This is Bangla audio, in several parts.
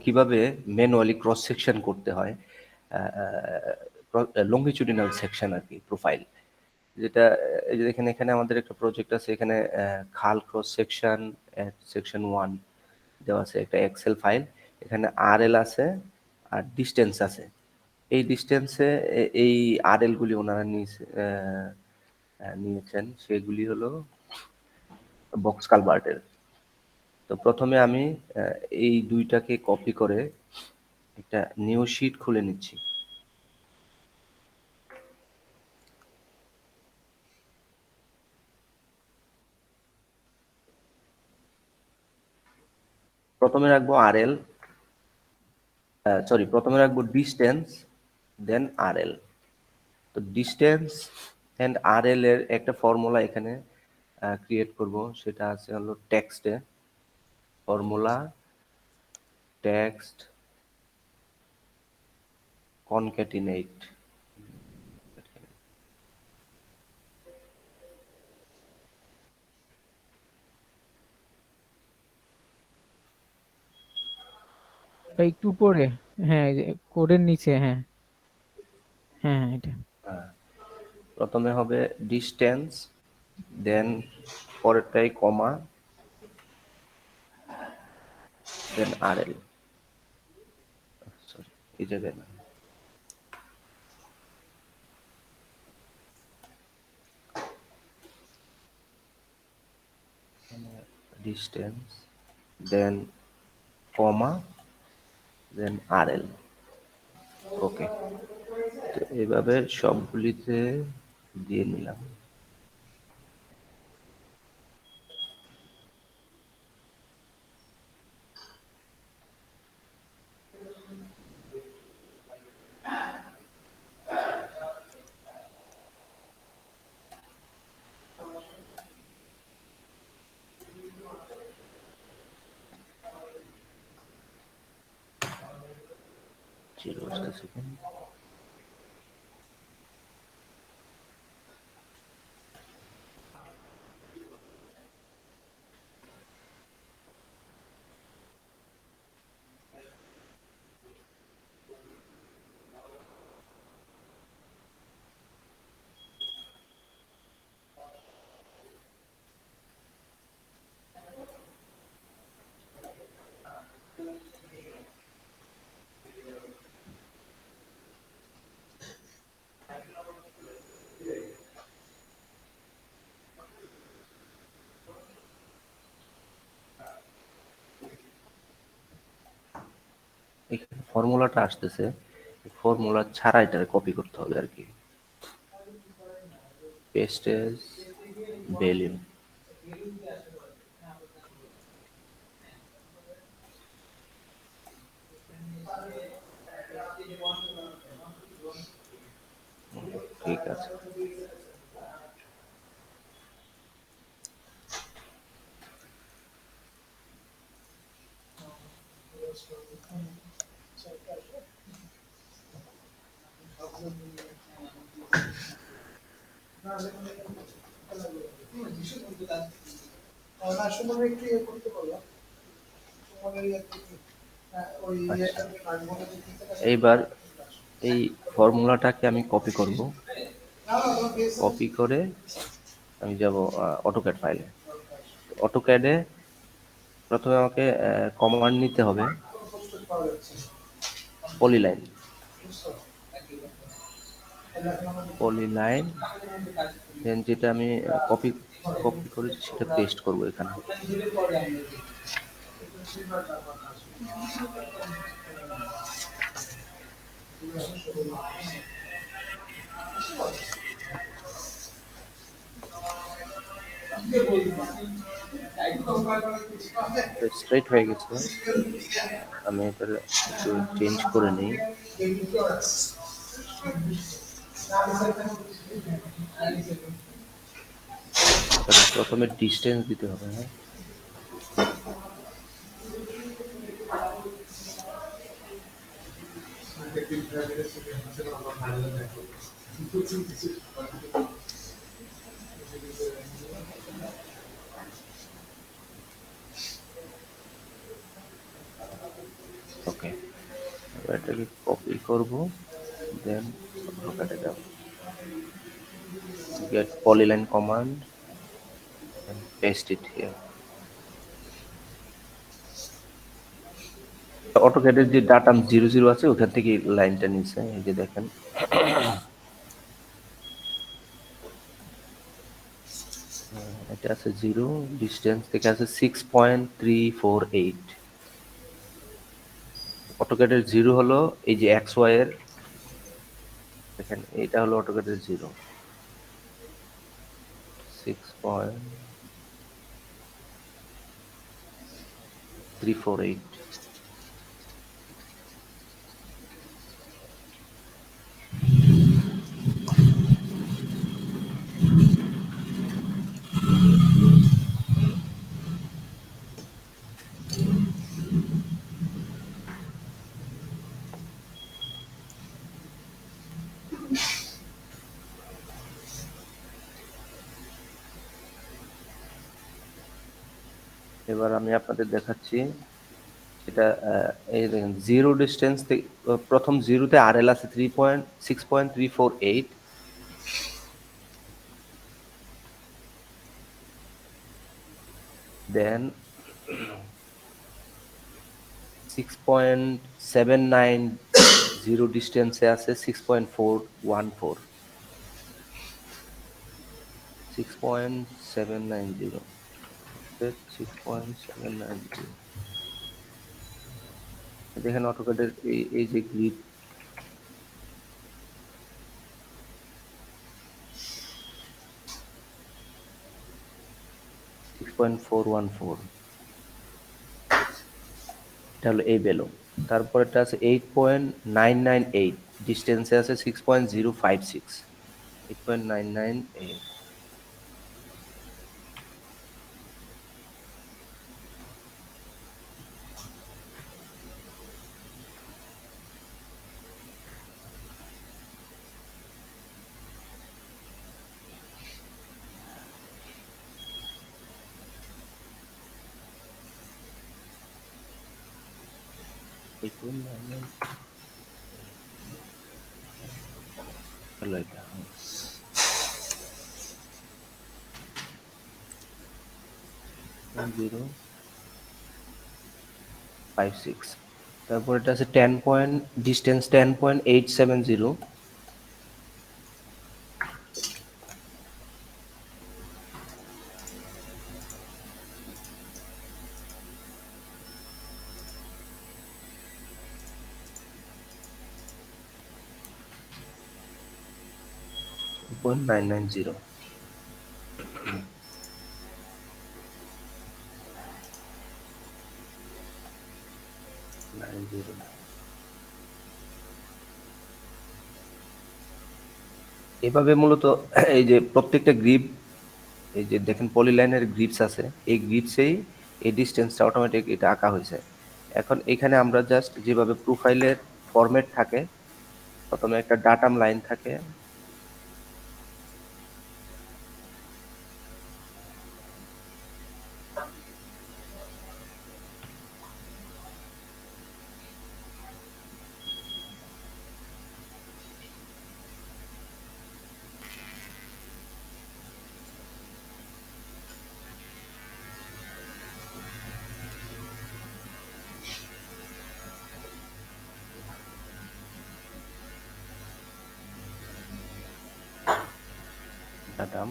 কিভাবে ম্যানুয়ালি ক্রস সেকশন করতে হয়, লঙ্গিচুডিনাল সেকশন আর কি, প্রোফাইল যেটা, এই যে দেখেন এখানে আমাদের একটা প্রজেক্ট আছে, এখানে খাল ক্রস সেকশন সেকশন 1 দেওয়া আছে, একটা এক্সেল ফাইল, এখানে আরএল আছে আর ডিস্টেন্স আছে। এই ডিস্টেন্সে এই আরএল গুলি ওনারা নিয়েছেন, সেগুলি হলো বক্স কালভার্টের। তো প্রথমে আমি এই দুইটাকে কপি করে একটা নিউ শিট খুলে নিচ্ছি। প্রথমে রাখবো আরএল, সরি, প্রথমে রাখবো ডিস্টেন্স, দেন আরএল। তো ডিস্টেন্স এন্ড আরএল এর একটা ফর্মুলা এখানে ক্রিয়েট করব, সেটা আছে হলো টেক্সটে, ফর্মুলা টেক্সট কনক্যাটিনেট। একটু পরে, হ্যাঁ এই যে কোডের নিচে, হ্যাঁ হ্যাঁ হ্যাঁ এটা। প্রথমে হবে ডিস্টেন্স, দেন পরেরটাই কমা, দেন আরএল, সরি এই জায়গায় না, ডিস্টেন্স দেন কমা দেন আরএল। ওকে, তো এইভাবে সবগুলিতে দিয়ে নিলাম। Just a second. এখানে ফর্মুলাটা আসতেছে, ফর্মুলা ছাড়া এটা কপি করতে হবে আর কি। পেস্টেজ ভ্যালিউ, ঠিক আছে। আচ্ছা, এইবার এই ফর্মুলাটাকে আমি কপি করব, কপি করে আমি যাব অটোক্যাড ফাইলে। অটোক্যাডে প্রথমে আমাকে কমান্ড নিতে হবে, পলিলাইন, পলিলাইন, দেন যেটা আমি কপি কপি করেছি সেটা পেস্ট করব এখানে। স্ট্রেট হয়ে গেছে, আমি এটা একটু চেঞ্জ করে নিই। প্রথমে ডিস্টেন্স দিতে হবে, হ্যাঁ, ওকে, এবার এটাকে কপি করব, দেন AutoCAD-এ যাব, get polyline command and paste it here. AutoCAD-এর যে ডাটা 00 আছে ওখান থেকে লাইনটা নিচ্ছে, এই যে দেখেন। এটা আছে 0, ডিস্টেন্স থেকে আছে 6.348। AutoCAD-এর 0 হলো এই যে XY এর, দেখেন এটা হলো AutoCAD-এর 0, 6.348। এবার আমি আপনাদের দেখাচ্ছি এটা। এই দেখেন 0 ডিস্টেন্স থেকে প্রথম 0-তে RL আছে 6.348, দেন 6.790 ডিস্টেন্সে আছে 6.414, 6.790, 6.790। দেখেন অটোক্যাডের এই যে গ্রিড, 6.414, এটা হলো এই বেলো। তারপর এটা আছে 8.998, ডিস্টেন্সে আছে 6.056, 8.998। হলো এটা 056। তারপর এটা আছে 10 পয়েন্ট, ডিস্টেন্স 10.870, 0.990, 90। এভাবে মূলত এই যে প্রত্যেকটা গ্রিপ, এই যে দেখেন পলিলাইনের গ্রিপস আছে, এই গ্রিপসেই এই ডিস্টেন্সটা অটোমেটিক এটা আঁকা হয়েছে। এখন এখানে আমরা জাস্ট যেভাবে প্রোফাইলের ফরম্যাট থাকে, প্রথমে একটা ডাটাম লাইন থাকে, ডাটাম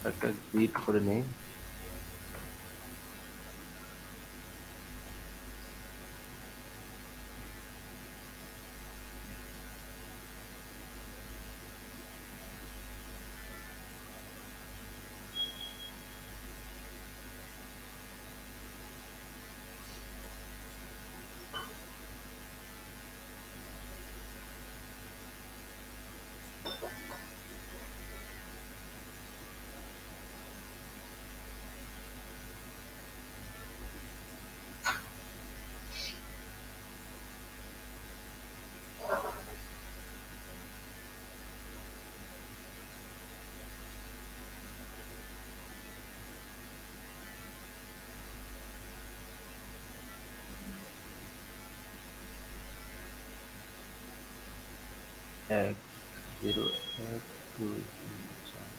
একটা গ্রিড করে নেই। এক 0 1 2 3 4।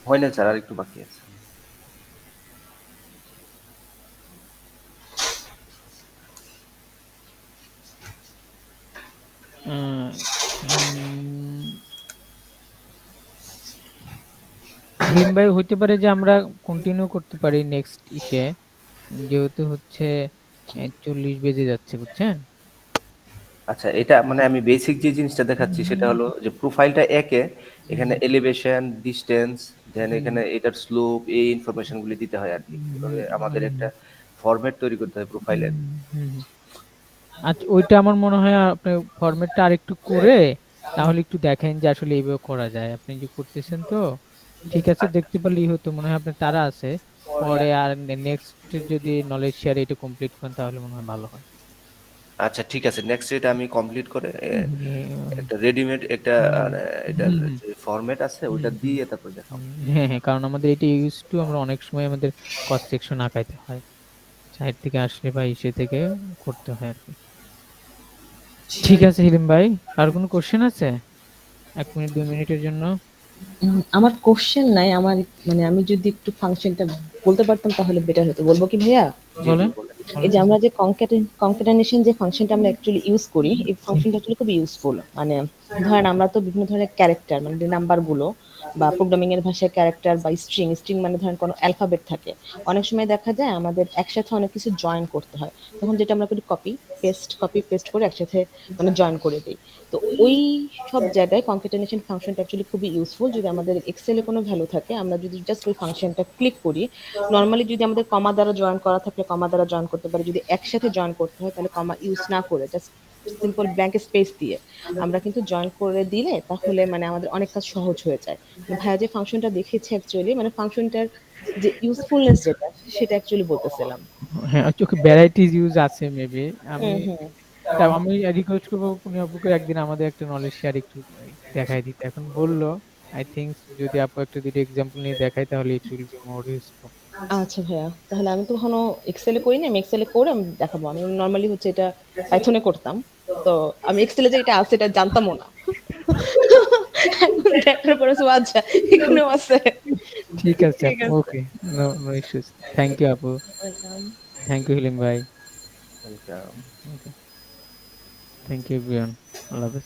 হয় না স্যার, আর একটু বাকি আছে। আহ, উম, হিলিম ভাই, হইতে পারে যে আমরা কন্টিনিউ করতে পারি নেক্সট ইসে, যেহেতু হচ্ছে 40 বেজে যাচ্ছে, বুঝছেন? আচ্ছা, এটা মানে আমি বেসিক যে জিনিসটা দেখাচ্ছি সেটা হলো যে প্রোফাইলটা একে, এখানে হুম এলিভেশন, ডিস্টেন্স, দেন হুম এখানে এটার স্লোপ, এই ইনফরমেশন গুলি দিতে হয় আর কি। হুম এভাবে হুম আমাদের হুম একটা ফরম্যাট তৈরি করতে হয় প্রোফাইলের। হুম হুম হুম। আচ্ছা, ওইটা আমার মনে হয় আপনি ফরম্যাটটা আরেকটু করে তাহলে একটু দেখেন যে আসলে এইভাবে করা যায়, আপনি যে করতেছেন তো। ঠিক আছে, দেখতে পারলেই হতো, মনে হয় আপনার তারা আছে। পরে আর নেক্সট যদি নলেজ শেয়ার এটা কমপ্লিট করেন তাহলে মনে হয় ভালো হয়। আচ্ছা ঠিক আছে, নেক্সট এটা আমি কমপ্লিট করে হুম একটা রেডিমেড একটা হুম এটার হুম হুম যে ফরম্যাট আছে হুম ওইটা হুম দিয়ে তারপর দেখাবো। হ্যাঁ হ্যাঁ, কারণ আমাদের এটা ইউজ টু, আমরা অনেক সময় আমাদের কস্ট সেকশন আঁকাইতে হয়, সাইড থেকে আসলে বা ইসে থেকে করতে হয় আর কি। ঠিক আছে হিলিম ভাই, আর কোনো কোশ্চেন আছে? 1 মিনিট 2 মিনিটের জন্য আমার কোশ্চেন নাই আমার, মানে আমি যদি একটু ফাংশনটা বলতে পারতাম তাহলে বেটার হতো। বলবো কি ভাইয়া? জি জি বলেন বলেন। এই বলেন। যে আমরা যে কনক্যাটেনেশন যে ফাংশনটা আমরা অ্যাকচুয়ালি ইউজ করি, এই ফাংশনটা আসলে খুব ইউজফুল। মানে ধরেন আমরা তো বিভিন্ন ধরনের ক্যারেক্টার, মানে যে নাম্বার গুলো বা প্রোগ্রামিং এর ভাষায় ক্যারেক্টার বা স্ট্রিং, স্ট্রিং মানে ধরেন কোনো অ্যালফাবেট থাকে, অনেক সময় দেখা যায় আমাদের একসাথে অনেক কিছু জয়েন করতে হয়। তখন যেটা আমরা করি, কপি পেস্ট করে একসাথে মানে জয়েন করে দিই। তো ওই সব জায়গায় কনক্যাটেনেশন ফাংশনটা অ্যাকচুয়ালি খুবই ইউজফুল। যদি আমাদের এক্সেলে কোনো ভ্যালু থাকে, আমরা যদি জাস্ট ওই ফাংশনটা ক্লিক করি, নরমালি যদি আমাদের কমা দ্বারা জয়েন করা থাকলে কমা দ্বারা জয়েন করতে পারি, যদি একসাথে জয়েন করতে হয় তাহলে কমা ইউজ না করে জাস্ট সিম্পল ব্ল্যাঙ্ক স্পেস দিয়ে আমরা কিন্তু জয়েন করে দিলে তাহলে মানে আমাদের অনেক কাজ সহজ হয়ে যায়। মানে ভাইয়া যে ফাংশনটা দেখেছে অ্যাকচুয়ালি, মানে ফাংশনটার যে ইউজফুলনেস যেটা, সেটা অ্যাকচুয়ালি বলতেছিলাম। হ্যাঁ, চোখে ভ্যারাইটিস ইউজ আছে মেবি। আমি হুম হুম। তা আমি রিকোয়েস্ট করবো উনি আপুকে একদিন আমাদের একটা নলেজ শেয়ার একটু দেখাই দিতে, এখন বললো। আই থিঙ্ক যদি আপু একটা দুটো এক্সাম্পল নিয়ে দেখাই তাহলে it will be more useful. আচ্ছা ভাইয়া, তাহলে আমি তো কখনো এক্সেলে করি না, আমি এক্সেলে করে আমি দেখাবো। আমি নর্মালি হচ্ছে এটা পাইথনে করতাম। তো আমি এক্সেলে যে এটা আছে এটা জানতামও না। এখন দেখার পরে তো আচ্ছা, এখানেও আছে। ঠিক আছে ঠিক আপু, আছে। Okay, no no issues. Thank you আপু। ওয়েলকাম। থ্যাংক ইউ হিলিম ভাই। Welcome. Okay, thank you everyone. আল্লাহ হাফেজ।